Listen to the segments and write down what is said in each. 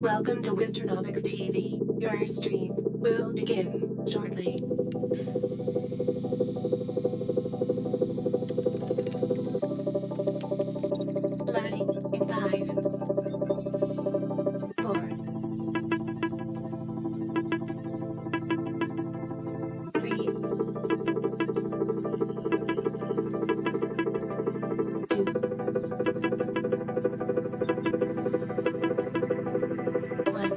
Welcome to Winternomics.eth. Your stream will begin shortly. Loading in 5, 4, 3, 2, 1.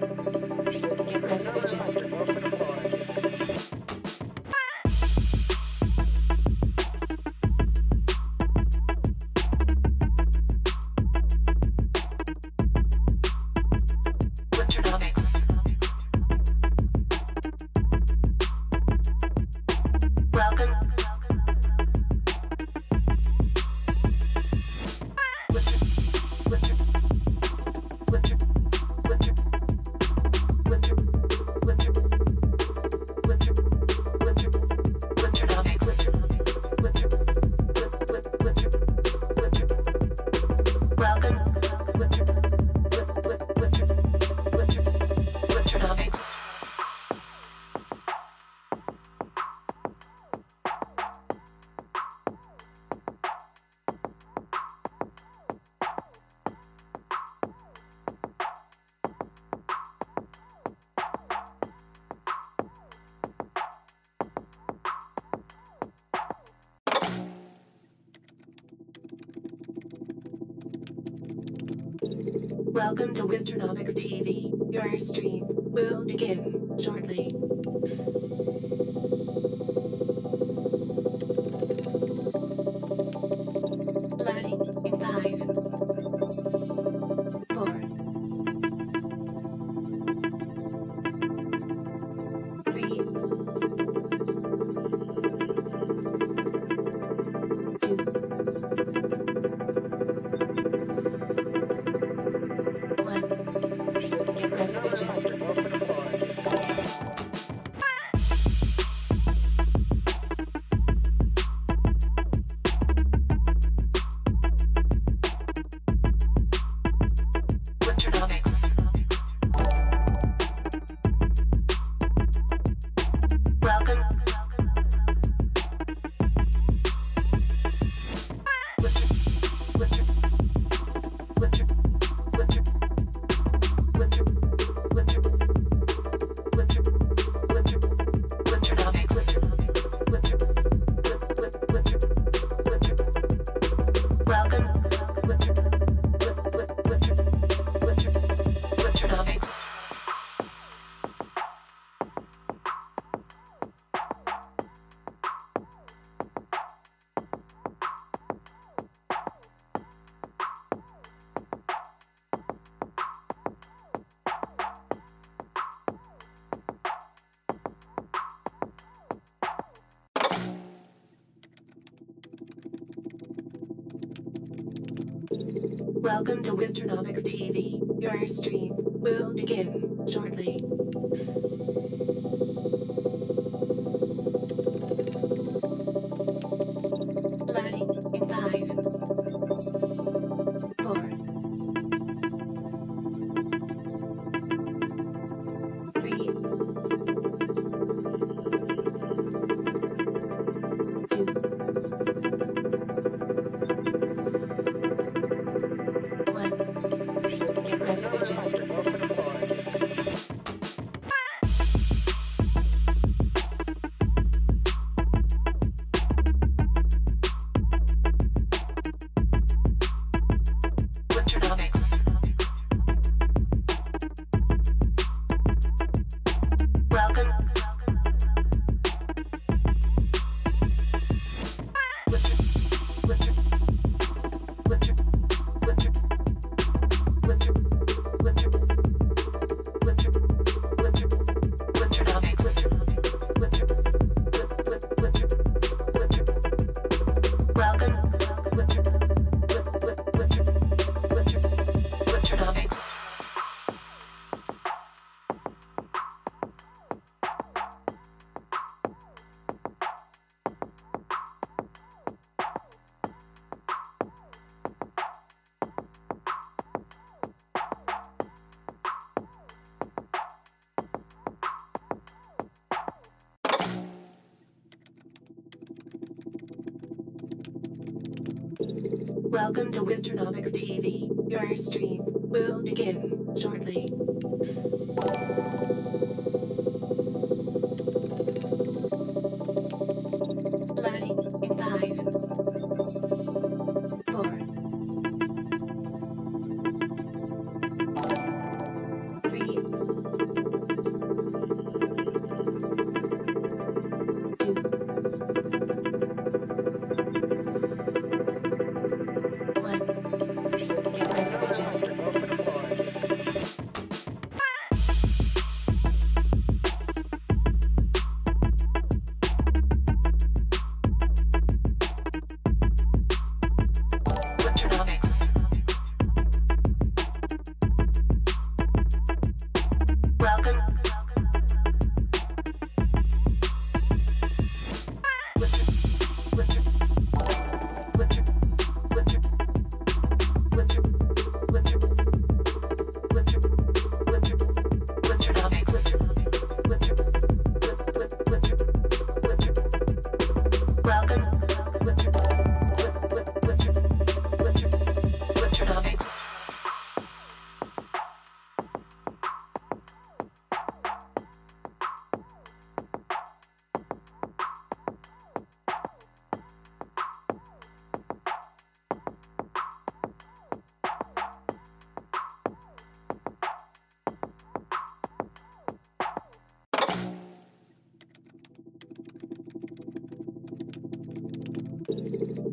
Get ready, bitches. Winternomics. Welcome. Winter, winter, winter, winter, winter, winter, winter, winter, Winternomics. Winter, winter, winter, winter. Welcome. Winter, winter, winter, Winternomics. Welcome to Winternomics.eth. Your stream will begin shortly. Loading in 5, 4, 3, 2, 1. Get ready, bitches. Winternomics. Welcome. Winter, winter, winter, winter, winter, winter, winter, winter, Winternomics. Winter, winter, winter, winter. Welcome. Winter, winter, winter, Winternomics. Welcome to Winternomics.eth. Your stream will begin shortly. Loading in 5, 4, 3, 2, 1. Get ready, bitches. Winternomics. Welcome. Winter, winter, winter, winter, winter, winter, winter, winter, Winternomics. Winter, winter, winter, winter. Welcome. Winter, winter, winter, Winternomics. Welcome to Winternomics TV. Your stream will begin shortly. Loading in 5, 4, 3, 2, 1. Get ready to just Winternomics. Welcome. Winter, winter, winter, winter, winter, winter, winter, winter, Winternomics. Winter, winter, winter. Welcome. Winter, winter, winter, Winternomics.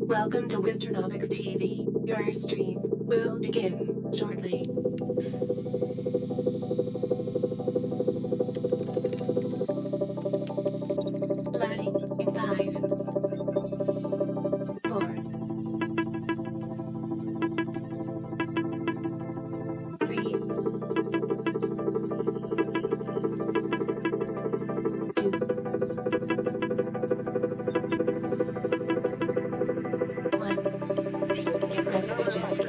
Welcome to Winternomics TV. Your stream will begin shortly. Loading in 5, 4, 3, 2, 1. Get ready to just.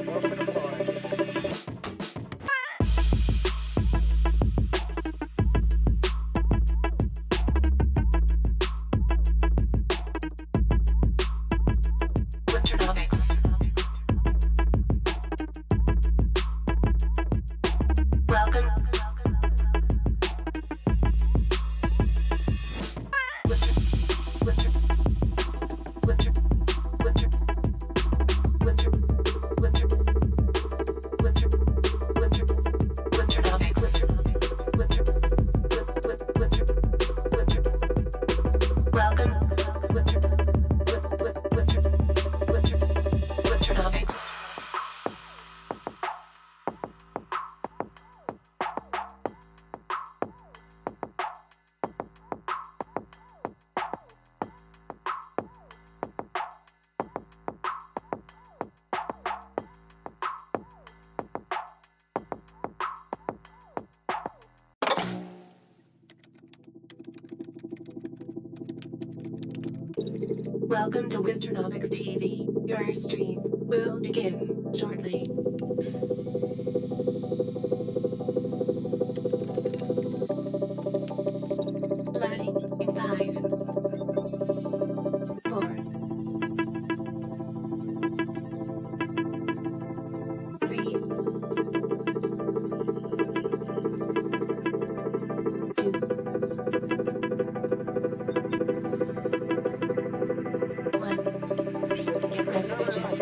Winternomics. Welcome. Winter, winter, winter, winter, winter, winter, winter, winter, Winternomics. Winter, winter, winter. Welcome. Winter, winter, winter, Winternomics. Welcome to Winternomics TV. Your stream will begin shortly. Loading in 5, 4, 3, 2, 1. Get ready to just.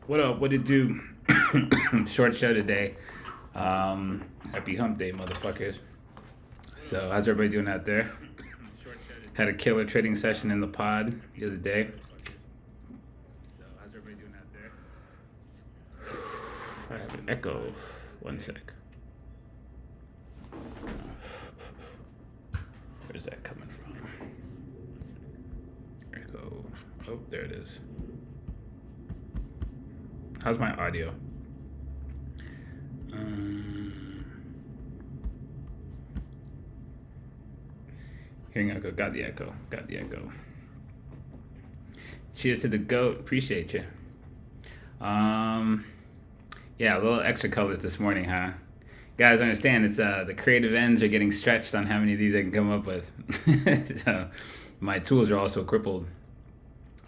What up? What it do? Short show today. Happy hump day, motherfuckers. So, how's everybody doing out there? Had a killer trading session in the pod the other day. I have an echo. One sec. Where's that coming from? Echo. Oh, there it is. How's my audio? Hearing echo. Got the echo. Cheers to the goat. Appreciate you. Yeah, a little extra colors this morning, huh? Guys, understand it's the creative ends are getting stretched on how many of these I can come up with. So my tools are also crippled.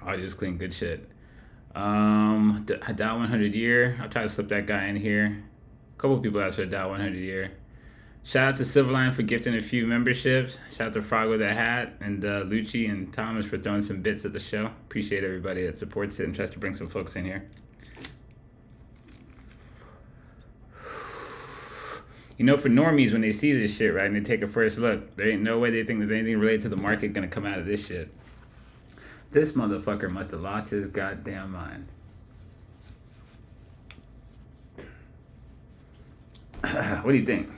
Audio's clean, good shit. Dow 100 year. I'll try to slip that guy in here. A couple people asked for a Dow 100 year. Shout out to Silverline for gifting a few memberships. Shout out to Frog with a hat and Lucci and Thomas for throwing some bits at the show. Appreciate everybody that supports it and tries to bring some folks in here. You know, for normies, when they see this shit, right, and they take a first look, there ain't no way they think there's anything related to the market gonna come out of this shit. This motherfucker must have lost his goddamn mind. What do you think?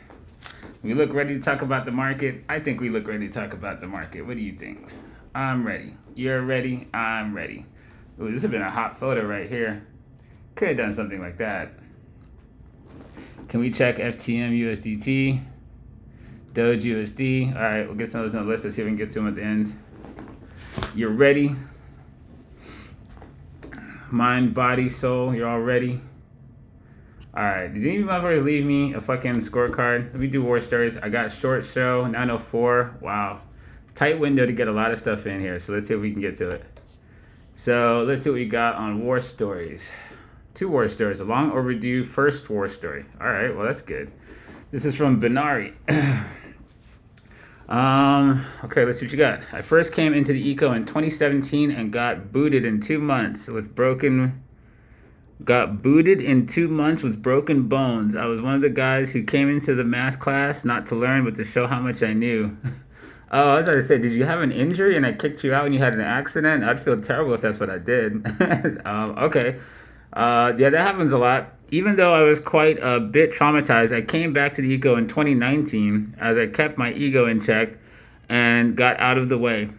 We look ready to talk about the market? I think we look ready to talk about the market. What do you think? I'm ready. You're ready? I'm ready. Ooh, this would have been a hot photo right here. Could have done something like that. Can we check FTM USDT? Doge USD? All right, we'll get some of those on the list. Let's see if we can get to them at the end. You're ready? Mind, body, soul, you're all ready? All right, did any of you motherfuckers leave me a fucking scorecard? Let me do war stories. I got short show, 904. Wow. Tight window to get a lot of stuff in here, so let's see if we can get to it. So let's see what we got on war stories. 2 war stories, a long overdue first war story. All right, well, that's good. This is from Benari. Okay, let's see what you got. I first came into the eco in 2017 and got booted in 2 months with broken bones. I was one of the guys who came into the math class not to learn, but to show how much I knew. Oh, as I said, did you have an injury and I kicked you out and you had an accident? I'd feel terrible if that's what I did. Okay. Yeah, that happens a lot. Even though I was quite a bit traumatized, I came back to the eco in 2019 as I kept my ego in check and got out of the way.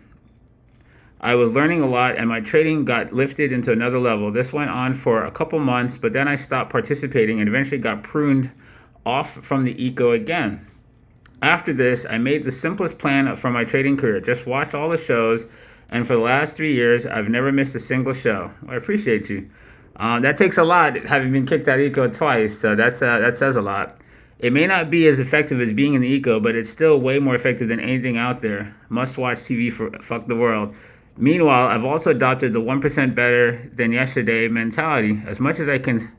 I was learning a lot and my trading got lifted into another level. This went on for a couple months, but then I stopped participating and eventually got pruned off from the eco again. After this, I made the simplest plan for my trading career. Just watch all the shows, and for the last 3 years, I've never missed a single show. I appreciate you. That takes a lot, having been kicked out of eco twice, so that says a lot. It may not be as effective as being in the eco, but it's still way more effective than anything out there. Must-watch TV for fuck the world. Meanwhile, I've also adopted the 1% better than yesterday mentality as much as I can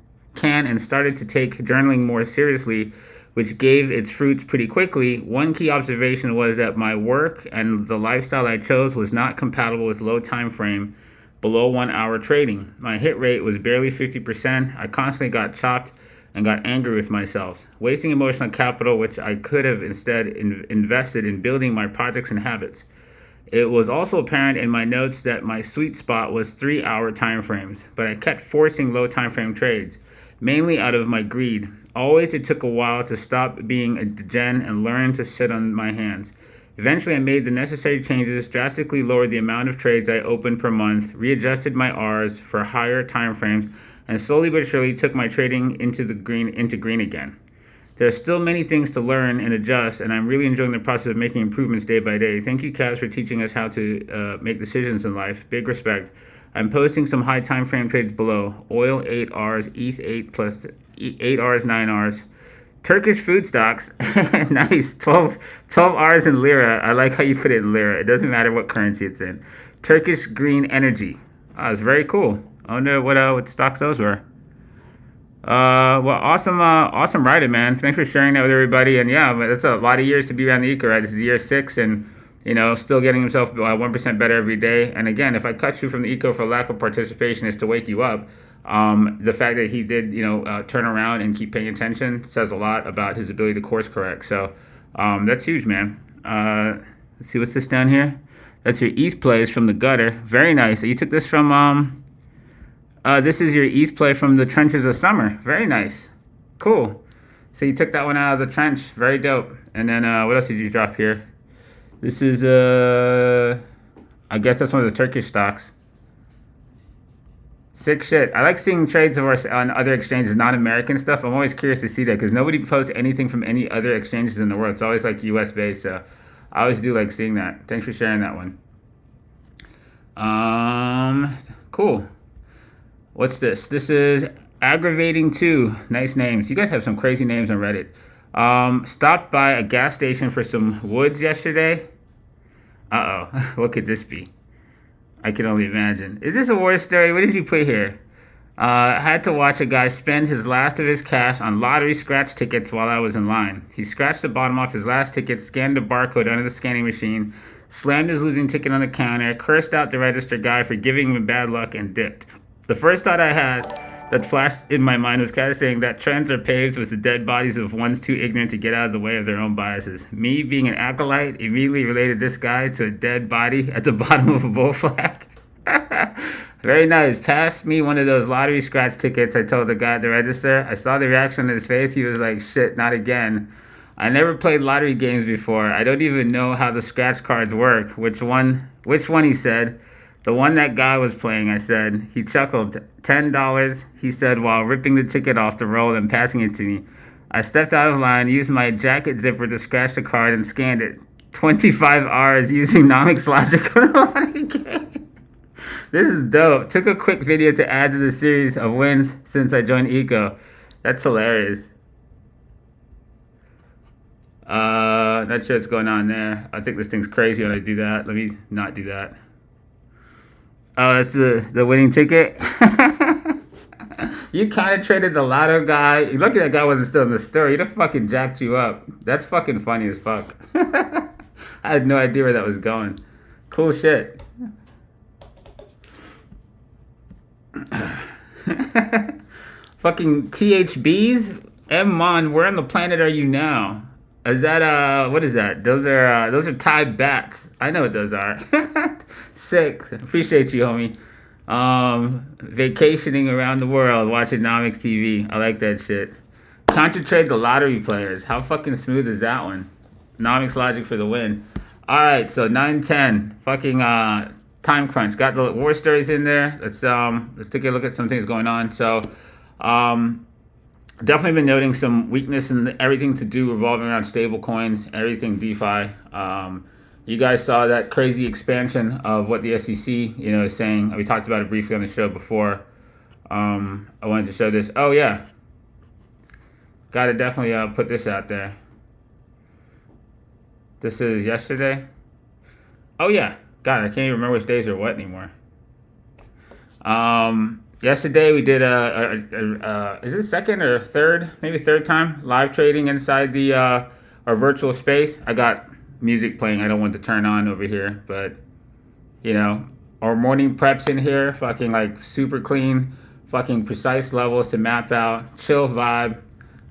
and started to take journaling more seriously, which gave its fruits pretty quickly. One key observation was that my work and the lifestyle I chose was not compatible with low time frame, below 1 hour trading. My hit rate was barely 50%. I constantly got chopped and got angry with myself, wasting emotional capital which I could have instead invested in building my projects and habits. It was also apparent in my notes that my sweet spot was 3 hour time frames, but I kept forcing low time frame trades, mainly out of my greed. Always it took a while to stop being a degen and learn to sit on my hands. Eventually I made the necessary changes, drastically lowered the amount of trades I opened per month, readjusted my Rs for higher time frames, and slowly but surely took my trading into green again. There are still many things to learn and adjust, and I'm really enjoying the process of making improvements day by day. Thank you, Kaz, for teaching us how to make decisions in life. Big respect. I'm posting some high time frame trades below. Oil 8 Rs, ETH 8 plus 8 Rs, 9 Rs. Turkish food stocks. Nice. 12 Rs in lira. I like how you put it in lira. It doesn't matter what currency it's in. Turkish green energy. It's very cool. I wonder what stocks those were. Well, awesome writing, man. Thanks for sharing that with everybody. And yeah, but that's a lot of years to be around the eco, right? This is year 6, and still getting himself 1% better every day. And again, if I cut you from the eco for lack of participation is to wake you up, The fact that he did, turn around and keep paying attention says a lot about his ability to course correct. So that's huge, man. Let's see what's this down here. That's your East plays from the gutter. Very nice. You took this from this is your East play from the trenches of summer. Very nice. Cool. So you took that one out of the trench. Very dope. And then what else did you drop here? This is I guess that's one of the Turkish stocks. Sick shit. I like seeing trades of ours on other exchanges, non-American stuff. I'm always curious to see that because nobody posts anything from any other exchanges in the world. It's always like US based. So I always do like seeing that. Thanks for sharing that one. Cool. What's this? This is Aggravating 2. Nice names. You guys have some crazy names on Reddit. Stopped by a gas station for some woods yesterday. Uh-oh. What could this be? I can only imagine. Is this a war story? What did you put here? Had to watch a guy spend his last of his cash on lottery scratch tickets while I was in line. He scratched the bottom off his last ticket, scanned the barcode under the scanning machine, slammed his losing ticket on the counter, cursed out the register guy for giving him bad luck, and dipped. The first thought I had that flashed in my mind was kind of saying that trends are paved with the dead bodies of ones too ignorant to get out of the way of their own biases. Me, being an acolyte, immediately related this guy to a dead body at the bottom of a bull flag. Very nice. Pass me one of those lottery scratch tickets, I told the guy at the register. I saw the reaction on his face. He was like, shit, not again. I never played lottery games before. I don't even know how the scratch cards work. Which one, he said. The one that guy was playing, I said. He chuckled. $10, he said, while ripping the ticket off the roll and passing it to me. I stepped out of line, used my jacket zipper to scratch the card, and scanned it. 25 R's using Nomics logic on the lottery game. This is dope. Took a quick video to add to the series of wins since I joined Eco. That's hilarious. Not sure what's going on there. I think this thing's crazy when I do that. Let me not do that. Oh, that's the winning ticket. You kind of traded the lotto guy. Lucky that guy wasn't still in the store. He'd have fucking jacked you up. That's fucking funny as fuck. I had no idea where that was going. Cool shit. Fucking THBs? M-Mon, where on the planet are you now? Is that what is that? Those are Thai bats. I know what those are. Sick. Appreciate you, homie. Vacationing around the world, watching Nomics TV. I like that shit. Counter trade the lottery players. How fucking smooth is that one? Nomics logic for the win. Alright, so 9:10. Fucking time crunch. Got the war stories in there. Let's take a look at some things going on. So definitely been noting some weakness in everything to do revolving around stable coins, everything DeFi. You guys saw that crazy expansion of what the SEC, is saying. We talked about it briefly on the show before. I wanted to show this. Oh yeah, got to definitely put this out there. This is yesterday. Oh yeah, God, I can't even remember which days or what anymore. Yesterday we did is it second or third, maybe third time live trading inside the our virtual space. I got music playing. I don't want to turn on over here, but our morning preps in here, fucking like super clean, fucking precise levels to map out, chill vibe,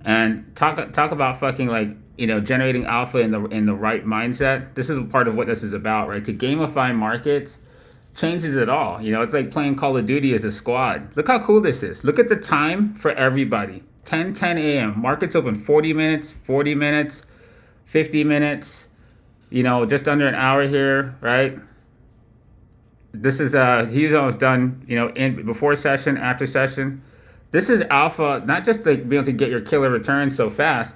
and talk about fucking like generating alpha in the right mindset. This is part of what this is about, right? To gamify markets changes it all. It's like playing Call of Duty as a squad. Look how cool this is. Look at the time for everybody. 10 a.m. Markets open 40 minutes, 40 minutes, 50 minutes, just under an hour here, right? This is he's almost done, in before session, after session. This is alpha, not just like being able to get your killer returns so fast,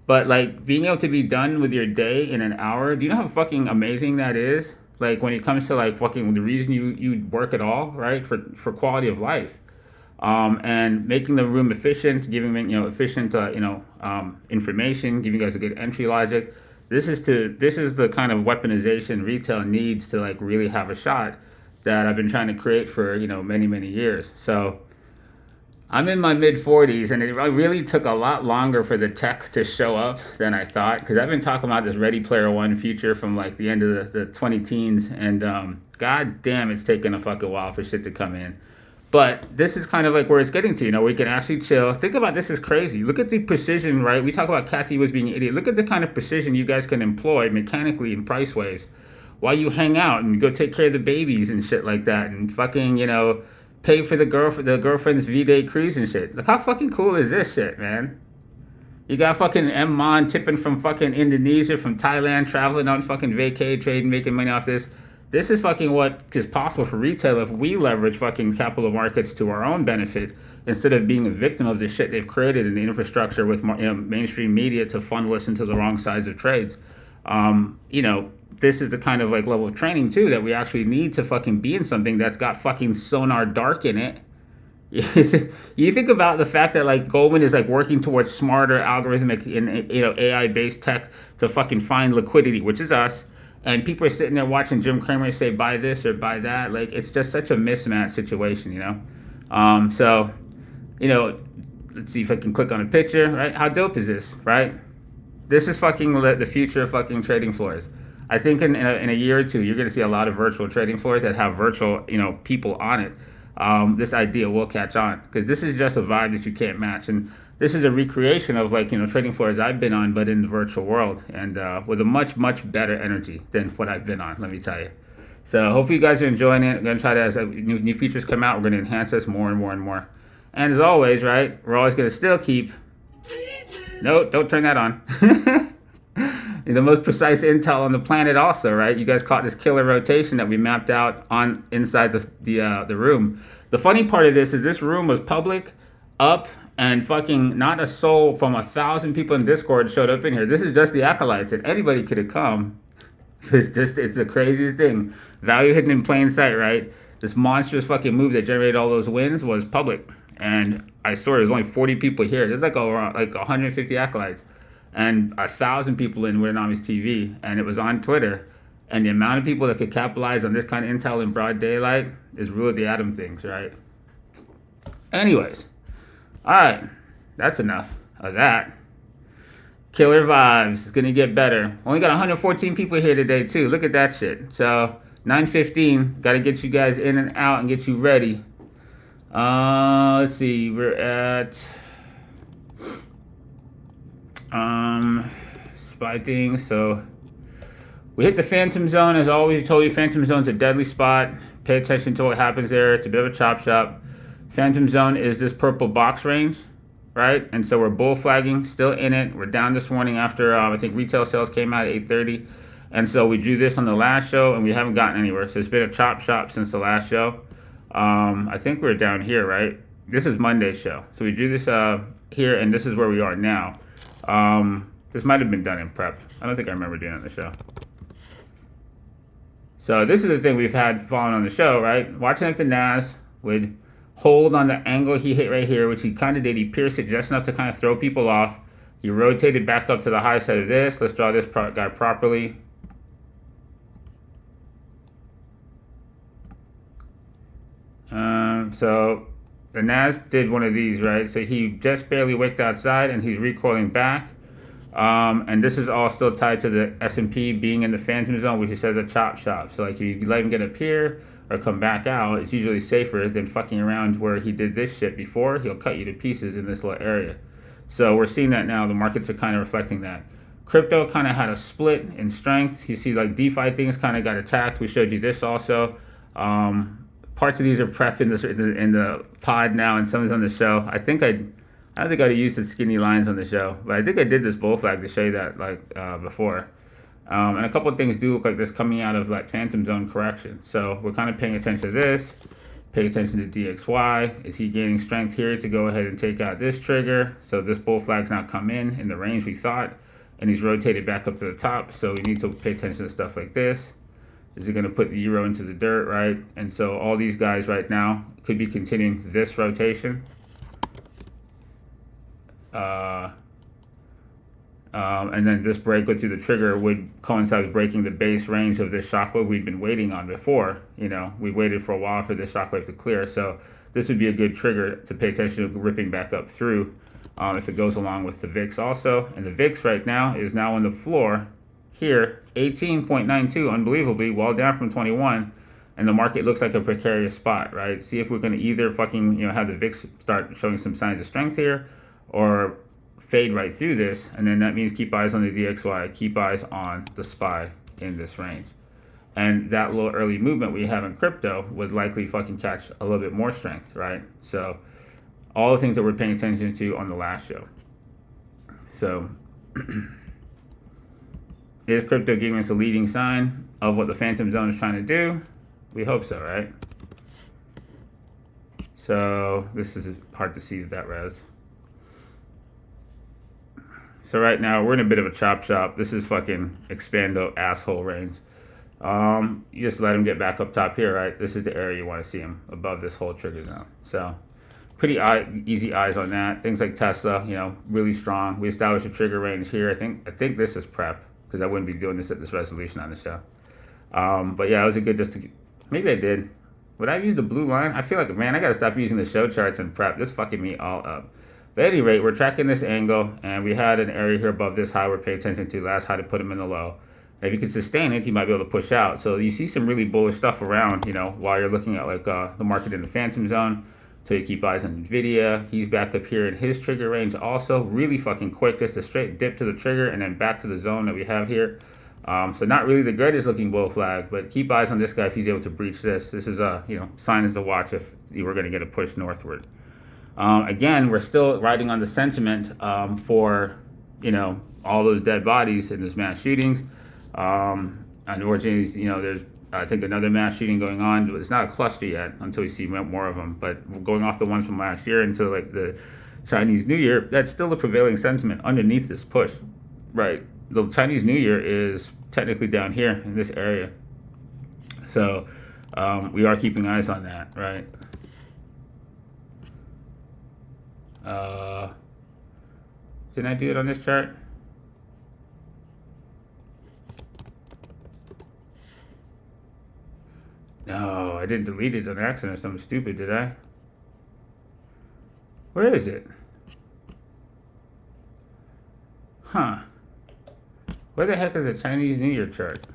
but like being able to be done with your day in an hour. Do you know how fucking amazing that is? Like when it comes to like fucking the reason you work at all, right? For quality of life, and making the room efficient, giving efficient information, giving you guys a good entry logic. This is the kind of weaponization retail needs to like really have a shot that I've been trying to create for many years. So I'm in my mid 40s, and it really took a lot longer for the tech to show up than I thought, because I've been talking about this Ready Player One future from like the end of the 20 teens, and god damn, it's taken a fucking while for shit to come in. But this is kind of like where it's getting to. We can actually chill. Think about this is crazy. Look at the precision, right? We talk about Kathy was being an idiot. Look at the kind of precision you guys can employ mechanically in price ways while you hang out and go take care of the babies and shit like that, and fucking, pay for the girlfriend's V-Day cruise and shit. Look how fucking cool is this shit, man? You got fucking M. Mon tipping from fucking Indonesia, from Thailand, traveling on fucking vacay, trading, making money off this. This is fucking what is possible for retail if we leverage fucking capital markets to our own benefit instead of being a victim of the shit they've created in the infrastructure with mainstream media to funnel us into the wrong sides of trades. This is the kind of like level of training too that we actually need to fucking be in something that's got fucking sonar dark in it. You think about the fact that like Goldman is like working towards smarter algorithmic and AI based tech to fucking find liquidity, which is us. And people are sitting there watching Jim Cramer say buy this or buy that. Like it's just such a mismatched situation, let's see if I can click on a picture, right? How dope is this, right? This is fucking the future of fucking trading floors. I think in a year or two, you're going to see a lot of virtual trading floors that have virtual, people on it. This idea will catch on because this is just a vibe that you can't match. And this is a recreation of like, trading floors I've been on, but in the virtual world and with a much, much better energy than what I've been on, let me tell you. So hopefully you guys are enjoying it. I'm going to try to, as new features come out, we're going to enhance this more and more and more. And as always, right, we're always going to still keep, no, don't turn that on. The most precise intel on the planet also, right? You guys caught this killer rotation that we mapped out on inside the room. The funny part of this room was public, up, and fucking not a soul from 1,000 people in Discord showed up in here. This is just the acolytes, and anybody could have come. It's the craziest thing. Value hidden in plain sight, right? This monstrous fucking move that generated all those wins was public. And I swear there's only 40 people here. There's like 150 acolytes. And 1,000 people in Winternomics TV, and it was on Twitter. And the amount of people that could capitalize on this kind of intel in broad daylight is really the Adam things, right? Anyways, all right, that's enough of that. Killer vibes. It's gonna get better. Only got 114 people here today too. Look at that shit. So 9:15. Got to get you guys in and out and get you ready. Let's see. We're at. Spy thing. So we hit the Phantom Zone. As always, I told you Phantom Zone's a deadly spot. Pay attention to what happens there. It's a bit of a chop shop. Phantom Zone is this purple box range, right? And so we're bull flagging, still in it. We're down this morning after I think retail sales came out at 8:30, and so we drew this on the last show, and we haven't gotten anywhere. So it's been a chop shop since the last show. I think we're down here, right? This is Monday's show, so we drew this here, and this is where we are now. This might have been done in prep. I don't think I remember doing it on the show. So this is the thing we've had falling on the show, right? Watching if the Nas would hold on the angle he hit right here, which he kind of did. He pierced it just enough to kind of throw people off. He rotated back up to the high side of this. Let's draw this guy properly. So the Nas did one of these, right? So he just barely wicked outside, and he's recoiling back. And this is all still tied to the S&P being in the Phantom Zone, which he says a chop shop. So like if you let him get up here or come back out, it's usually safer than fucking around where he did this shit before. He'll cut you to pieces in this little area. So we're seeing that now. The markets are kind of reflecting that. Crypto kind of had a split in strength. You see like DeFi things kind of got attacked. We showed you this also. Parts of these are prepped in the pod now, and some is on the show. I don't think I'd use the skinny lines on the show, but I think I did this bull flag to show you that before. And a couple of things do look like this coming out of like Phantom Zone correction. So we're kind of paying attention to this. Pay attention to DXY. Is he gaining strength here to go ahead and take out this trigger? So this bull flag's now come in the range we thought, and he's rotated back up to the top. So we need to pay attention to stuff like this. Is it going to put the euro into the dirt, right? And so all these guys right now could be continuing this rotation. And then this break through the trigger would coincide with breaking the base range of this shockwave we'd been waiting on before. We waited for a while for this shockwave to clear. So this would be a good trigger to pay attention to ripping back up through if it goes along with the VIX also. And the VIX right now is on the floor here, 18.92, unbelievably, well down from 21. and the market looks like a precarious spot, right? See if we're going to either fucking, have the VIX start showing some signs of strength here, or fade right through this, and then that means keep eyes on the DXY, keep eyes on the SPY in this range. And that little early movement we have in crypto would likely fucking catch a little bit more strength, right? So all the things that we're paying attention to on the last show. So is crypto giving us a leading sign of what the phantom zone is trying to do? We hope so, right? So this is hard to see that res. So right now we're in a bit of a chop shop. This is fucking expando asshole range. You just let him get back up top here, right? This is the area you want to see him above this whole trigger zone. So pretty easy eyes on that. Things like Tesla, really strong. We established a trigger range here. I think this is prep, because I wouldn't be doing this at this resolution on the show. But yeah, it was a good maybe I did. Would I use the blue line? I feel like, man, I gotta stop using the show charts and prep. This fucking me all up. But at any rate, we're tracking this angle, and we had an area here above this high we're paying attention to last high to put him in the low. And if you can sustain it, you might be able to push out. So you see some really bullish stuff around, while you're looking at like the market in the phantom zone. So you keep eyes on NVIDIA. He's back up here in his trigger range also. Really fucking quick, just a straight dip to the trigger and then back to the zone that we have here. So not really the greatest looking bull flag, but keep eyes on this guy if he's able to breach this. This is a signs to watch if you were going to get a push northward. Again, we're still riding on the sentiment for all those dead bodies in those mass shootings. Unfortunately, there's I think another mass shooting going on, but it's not a cluster yet until we see more of them. But going off the ones from last year into like the Chinese New Year, that's still the prevailing sentiment underneath this push, right? The Chinese New Year is technically down here in this area. So we are keeping eyes on that, right? Didn't I do it on this chart? No, I didn't delete it on accident or something stupid, did I? Where is it? Huh. Where the heck is the Chinese New Year chart?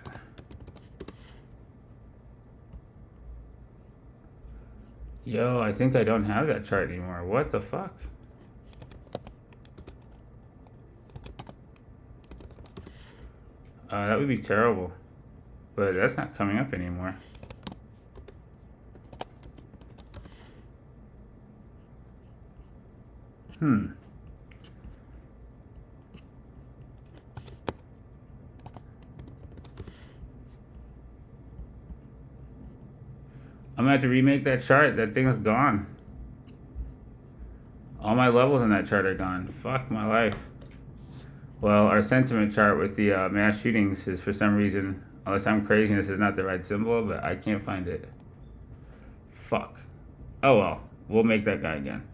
Yo, I think I don't have that chart anymore. What the fuck? That would be terrible. But that's not coming up anymore. I'm gonna have to remake that chart. That thing is gone. All my levels in that chart are gone. Fuck my life. Well, our sentiment chart with the mass shootings is for some reason, unless I'm crazy and this is not the right symbol, but I can't find it. Fuck. Oh well, we'll make that guy again.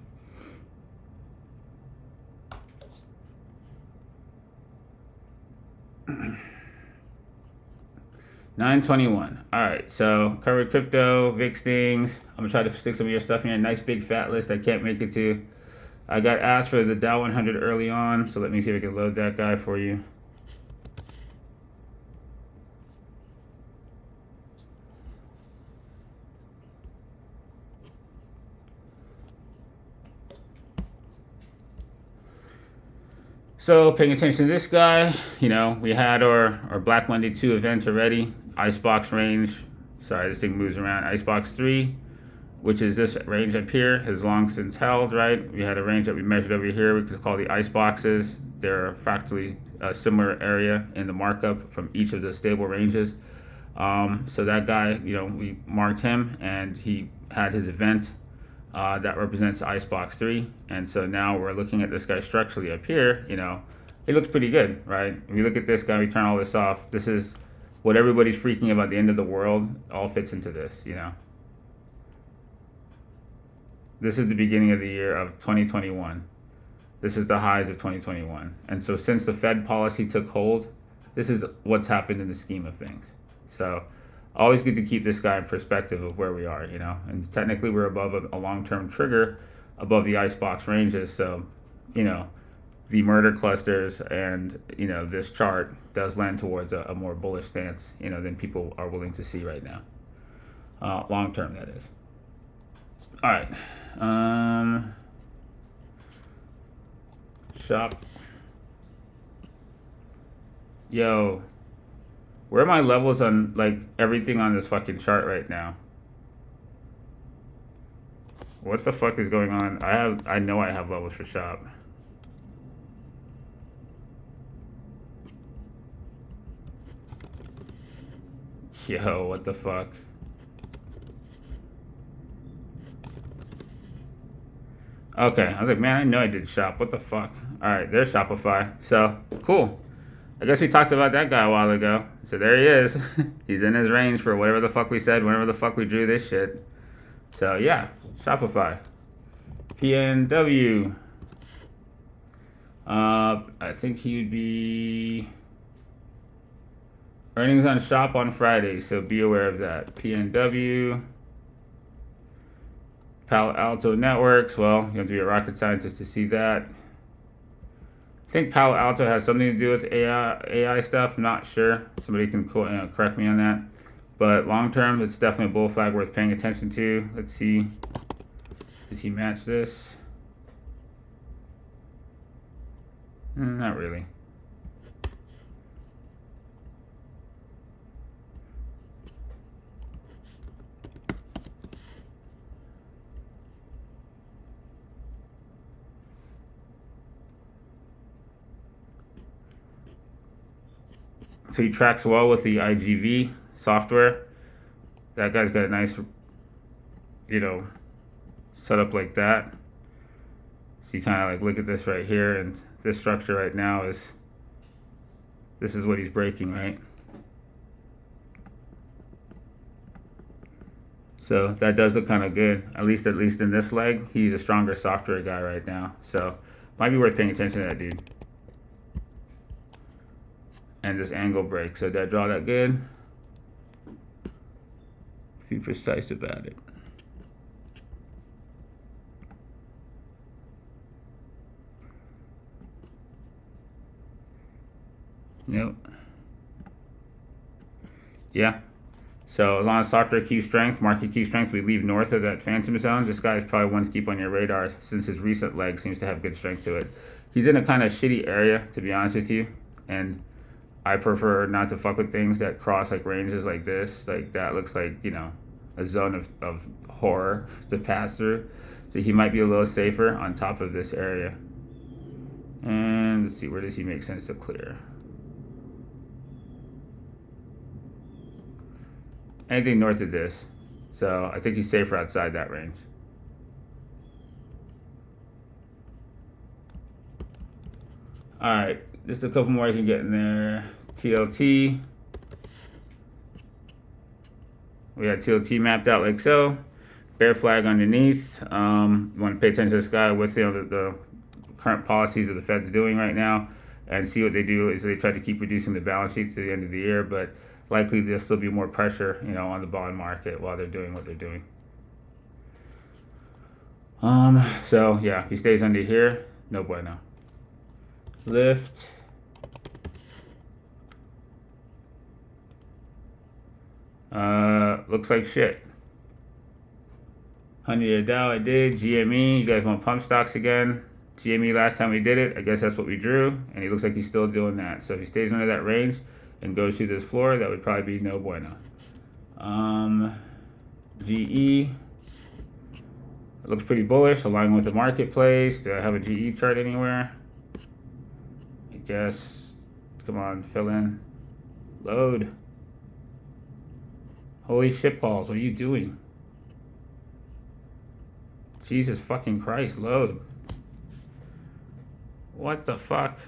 $9.21. All right, so covered crypto, VIX things. I'm gonna try to stick some of your stuff in here. Nice big fat list I can't make it to. I got asked for the Dow 100 early on, so let me see if I can load that guy for you. So paying attention to this guy, we had our Black Monday 2 events already. Icebox range, sorry, this thing moves around. Icebox 3, which is this range up here, has long since held, right? We had a range that we measured over here, we could call the ice boxes. They're fractally a similar area in the markup from each of the stable ranges. So that guy, we marked him and he had his event that represents Icebox 3. And so now we're looking at this guy structurally up here, it looks pretty good, right? If you look at this guy, we turn all this off. This is what everybody's freaking about, the end of the world, all fits into this, This is the beginning of the year of 2021. This is the highs of 2021. And so since the Fed policy took hold, this is what's happened in the scheme of things. So always good to keep this guy in perspective of where we are, And technically we're above a long-term trigger above the icebox ranges. So, the murder clusters and, this chart does land towards a more bullish stance, than people are willing to see right now. Long term, that is. All right. Shop. Yo, where are my levels on like everything on this fucking chart right now? What the fuck is going on? I know I have levels for shop. Yo, what the fuck? Okay, I was like, man, I know I did shop. What the fuck? All right, there's Shopify. So, cool. I guess we talked about that guy a while ago. So there he is. He's in his range for whatever the fuck we said, whenever the fuck we drew this shit. So yeah, Shopify. PNW. I think he'd be earnings on shop on Friday, so be aware of that. PNW. Palo Alto Networks. Well, you have to be a rocket scientist to see that. I think Palo Alto has something to do with AI stuff. I'm not sure. Somebody can correct me on that. But long term, it's definitely a bull flag worth paying attention to. Let's see. Does he match this? Not really. So he tracks well with the IGV software. That guy's got a nice, setup like that. So you kind of like look at this right here, and this structure right now this is what he's breaking, right? So that does look kind of good. At least in this leg, he's a stronger software guy right now. So might be worth paying attention to that dude. And this angle break. So did I draw that good? Be precise about it. Nope. Yeah. So as long as software key strength, market key strength, we leave north of that phantom zone. This guy is probably one to keep on your radar since his recent leg seems to have good strength to it. He's in a kind of shitty area, to be honest with you. And I prefer not to fuck with things that cross like ranges like this. Like that looks like, a zone of horror to pass through. So he might be a little safer on top of this area. And let's see, where does he make sense to clear? Anything north of this. So I think he's safer outside that range. All right, just a couple more I can get in there. TLT. We got TLT mapped out like so. Bear flag underneath. You want to pay attention to this guy with the current policies of the Fed's doing right now, and see what they do is they try to keep reducing the balance sheets to the end of the year, but likely there'll still be more pressure, on the bond market while they're doing what they're doing. So yeah, if he stays under here, no bueno. Lift. Looks like shit. 100-year Dow I did. GME, you guys want pump stocks again? GME last time we did it, I guess that's what we drew, and he looks like he's still doing that. So if he stays under that range and goes through this floor, that would probably be no bueno. GE, it looks pretty bullish, aligning with the marketplace. Do I have a GE chart anywhere? I guess, come on, fill in. Load. Holy shit balls, what are you doing? Jesus fucking Christ, load. What the fuck?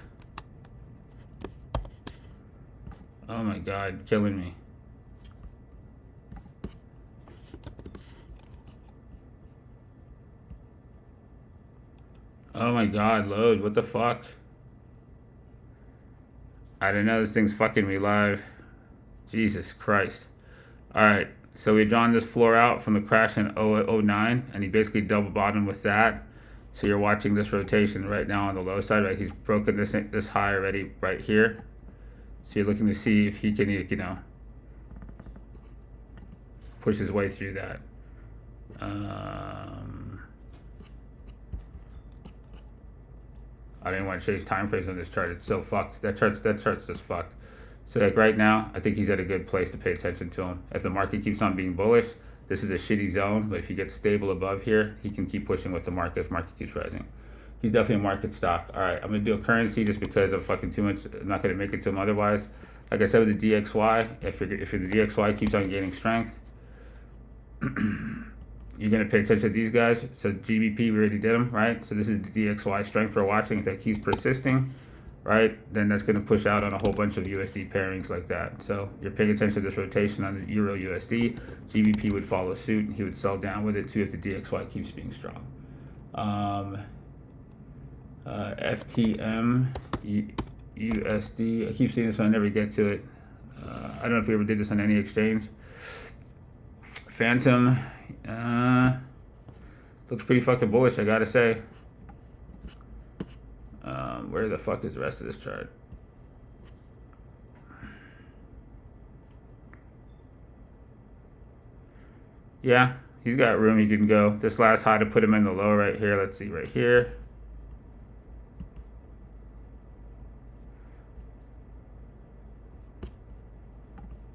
Oh my god, killing me. Oh my god, load, what the fuck? I didn't know this thing's fucking me live. Jesus Christ. Alright, so we've drawn this floor out from the crash in 2009, and he basically double bottomed with that. So you're watching this rotation right now on the low side, right? He's broken this high already right here. So you're looking to see if he can, push his way through that. I didn't want to change time frames on this chart. It's so fucked. That chart's just fucked. So like right now, I think he's at a good place to pay attention to him. If the market keeps on being bullish, this is a shitty zone. But if he gets stable above here, he can keep pushing with the market if market keeps rising. He's definitely a market stock. All right, I'm gonna do a currency just because I'm fucking too much. I'm not gonna make it to him otherwise. Like I said with the DXY, if the DXY keeps on gaining strength, you're going to pay attention to these guys. So GBP, we already did them, right? So this is the DXY strength we're watching. If that keeps persisting, right, then that's going to push out on a whole bunch of USD pairings like that. So you're paying attention to this rotation on the Euro USD. GBP would follow suit. He would sell down with it too if the DXY keeps being strong. FTM, USD. I keep seeing this, so I never get to it. I don't know if we ever did this on any exchange. Phantom. Looks pretty fucking bullish, I gotta say. Where the fuck is the rest of this chart? Yeah, he's got room, he can go. This last high to put him in the low right here. Let's see, right here.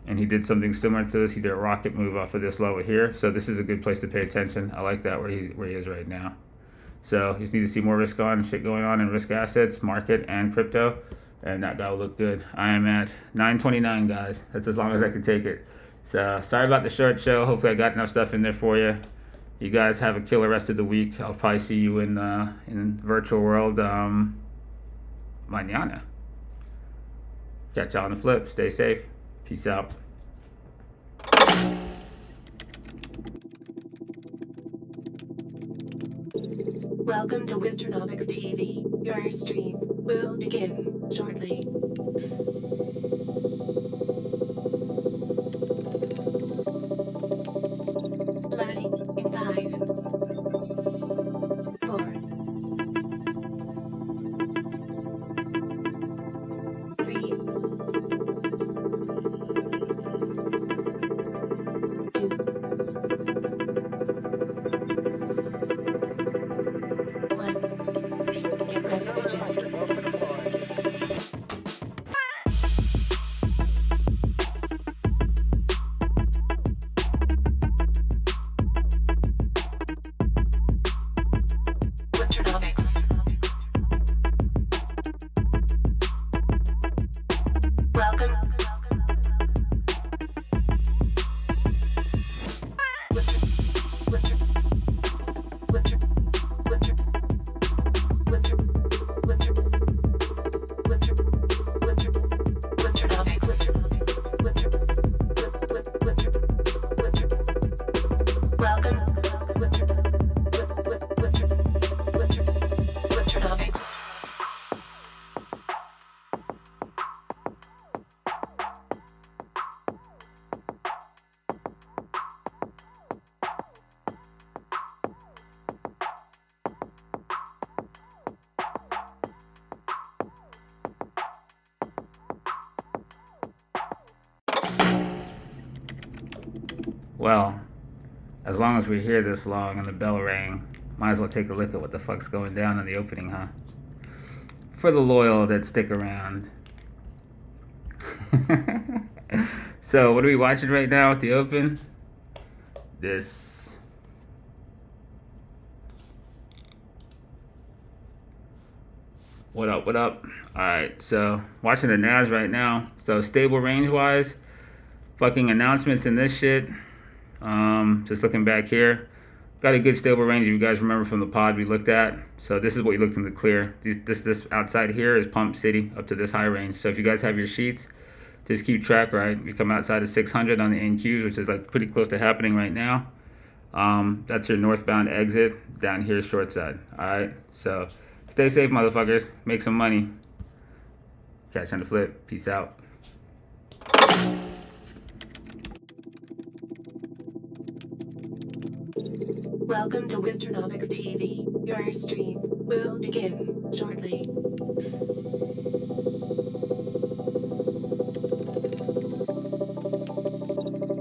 And he did something similar to this. He did a rocket move off of this level here. So this is a good place to pay attention. I like that where he is right now. So you just need to see more risk on shit going on in risk assets, market, and crypto. And that guy will look good. I am at 929, guys. That's as long as I can take it. So sorry about the short show. Hopefully I got enough stuff in there for you. You guys have a killer rest of the week. I'll probably see you in virtual world mañana. Catch y'all on the flip. Stay safe. Peace out. Welcome to Winternomics TV. Your stream will begin shortly. Loading in 5, 4, 3, 2, 1. Get ready, bitches. Winternomics. Welcome. Well, as long as we're here this long and the bell rang, might as well take a look at what the fuck's going down in the opening, huh? For the loyal that stick around. So, what are we watching right now at the open? This. What up, what up? Alright, so watching the NAS right now. So, stable range-wise, fucking announcements in this shit. Just looking back here, got a good stable range. You guys remember from the pod we looked at. So this is what you looked in the clear. This outside here is Pump City up to this high range. So if you guys have your sheets, just keep track, right? We come outside of 600 on the NQs, which is like pretty close to happening right now. That's your northbound exit. Down here, short side. All right. So stay safe, motherfuckers. Make some money. Catch you on the flip. Peace out. Welcome to Winternomics TV. Your stream will begin shortly.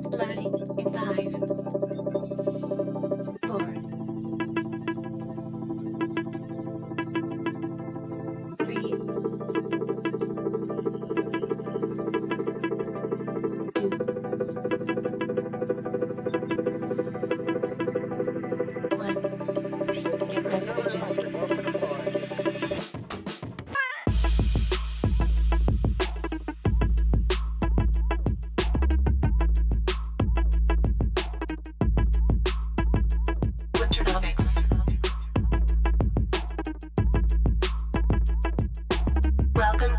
Loading in 5, Welcome.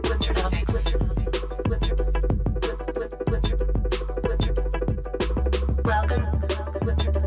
Winternomics. Welcome.